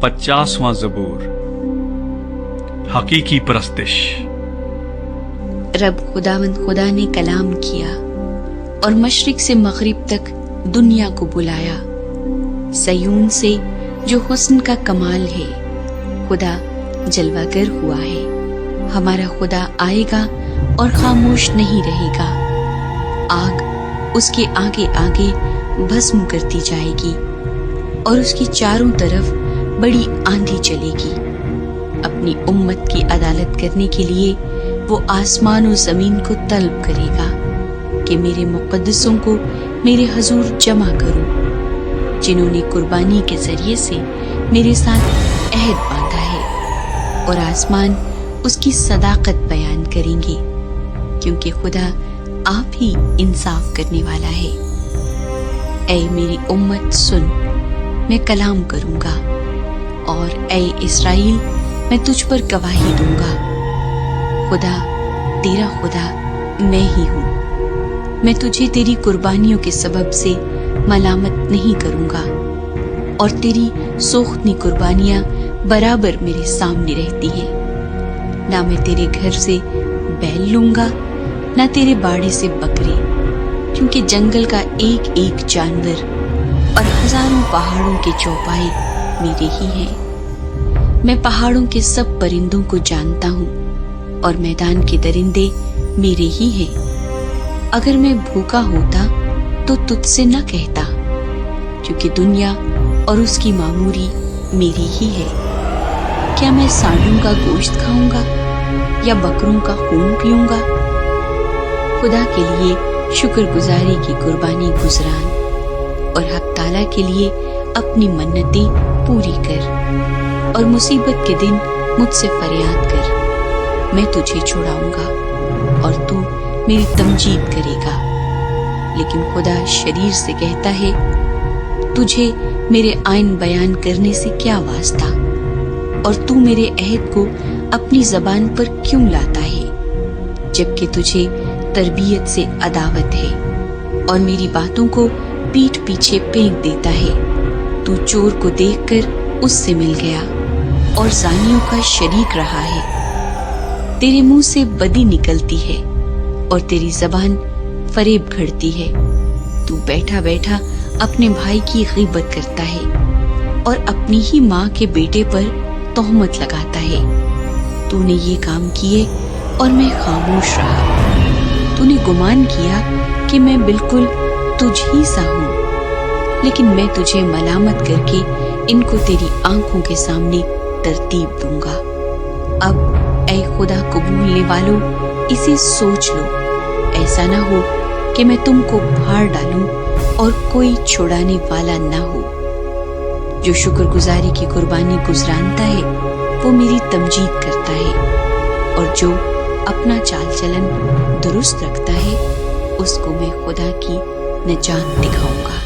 50वां ज़बूर, हकीकी परस्तिश। रब खुदावंद खुदा ने कलाम किया और मशरिक से मगरिब तक दुनिया को बुलाया। सयून से जो हुस्न का कमाल है, खुदा जलवागर हुआ है। हमारा खुदा आएगा और खामोश नहीं रहेगा। आग उसके आगे आगे भस्म करती जाएगी और उसकी चारों तरफ बड़ी आंधी चलेगी। अपनी उम्मत की अदालत करने के लिए वो आसमान और जमीन को तलब करेगा कि मेरे मुक़द्दसों को मेरे हजूर जमा करो, जिन्होंने कुर्बानी के जरिए से मेरे साथ अहद बांधा है। और आसमान उसकी सदाकत बयान करेंगे, क्योंकि खुदा आप ही इंसाफ करने वाला है। ऐ मेरी उम्मत सुन, मैं कलाम करूंगा, और ऐ इस्राएल मैं तुझ पर गवाही दूंगा। खुदा तेरा खुदा मैं ही हूँ। मैं तुझे तेरी कुर्बानियों के सबब से मलामत नहीं करूंगा, और तेरी सोख्तनी कुर्बानियां बराबर मेरे सामने रहती हैं। ना मैं तेरे घर से बैल लूंगा, ना तेरे बाड़े से बकरे, क्योंकि जंगल का एक एक जानवर और हजारों पहाड़ों के चौपाए मेरे ही हैं। मैं पहाड़ों के सब परिंदों को जानता हूँ, और मैदान के दरिंदे मेरे ही हैं। अगर मैं भूखा होता तो तुझसे न कहता, क्योंकि दुनिया और उसकी मामूरी मेरी ही है। क्या मैं सांडों का गोश्त खाऊंगा या बकरों का खून पीऊंगा? खुदा के लिए शुक्रगुजारी की कुर्बानी गुजरान, और हक ताला के लिए अपनी मन्नतें पूरी कर, और मुसीबत के दिन मुझसे फरियाद कर। मैं तुझे छुड़ाऊंगा और तू मेरी तमजीद करेगा। लेकिन खुदा शरीर से कहता है, तुझे मेरे आइन बयान करने से क्या वास्ता, और तू मेरे अहद को अपनी जबान पर क्यों लाता है, जबकि तुझे तरबियत से अदावत है और मेरी बातों को पीठ पीछे फेंक देता है। तू चोर को देखकर उससे मिल गया और जानियों का शरीक रहा है। तेरे मुंह से बदी निकलती है और तेरी जबान फरेब घड़ती है। तू बैठा बैठा अपने भाई की गीबत करता है और अपनी ही माँ के बेटे पर तोहमत लगाता है। तूने ये काम किए और मैं खामोश रहा। तूने गुमान किया कि मैं बिल्कुल तुझ ही सा हूँ, लेकिन मैं तुझे मलामत करके इनको तेरी आंखों के सामने तरतीब दूंगा। अब ऐ खुदा कबूलने वालों, इसे सोच लो, ऐसा ना हो कि मैं तुमको फाड़ डालूं और कोई छुड़ाने वाला ना हो। जो शुक्रगुजारी की कुर्बानी गुजरानता है, वो मेरी तमजीद करता है, और जो अपना चाल चलन दुरुस्त रखता है, उसको मैं खुदा की निजात दिखाऊंगा।